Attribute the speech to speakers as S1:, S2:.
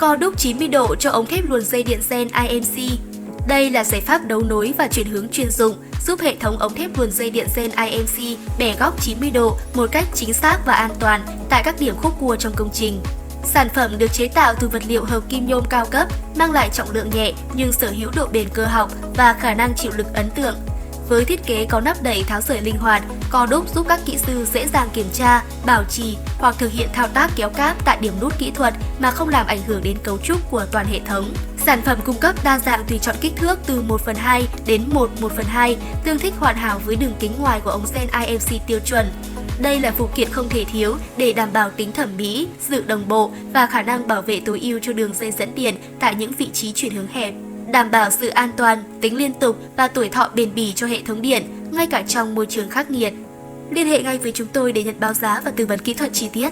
S1: Co đúc 90 độ cho ống thép luồn dây điện gen IMC. Đây là giải pháp đấu nối và chuyển hướng chuyên dụng, giúp hệ thống ống thép luồn dây điện gen IMC bẻ góc 90 độ một cách chính xác và an toàn tại các điểm khúc cua trong công trình. Sản phẩm được chế tạo từ vật liệu hợp kim nhôm cao cấp, mang lại trọng lượng nhẹ nhưng sở hữu độ bền cơ học và khả năng chịu lực ấn tượng. Với thiết kế có nắp đậy tháo rời linh hoạt, co đúc giúp các kỹ sư dễ dàng kiểm tra, bảo trì hoặc thực hiện thao tác kéo cáp tại điểm nút kỹ thuật mà không làm ảnh hưởng đến cấu trúc của toàn hệ thống. Sản phẩm cung cấp đa dạng tùy chọn kích thước từ 1/2 đến 1/2, tương thích hoàn hảo với đường kính ngoài của ống gen IMC tiêu chuẩn. Đây là phụ kiện không thể thiếu để đảm bảo tính thẩm mỹ, sự đồng bộ và khả năng bảo vệ tối ưu cho đường dây dẫn điện tại những vị trí chuyển hướng hẹp, đảm bảo sự an toàn, tính liên tục và tuổi thọ bền bỉ cho hệ thống điện, ngay cả trong môi trường khắc nghiệt. Liên hệ ngay với chúng tôi để nhận báo giá và tư vấn kỹ thuật chi tiết.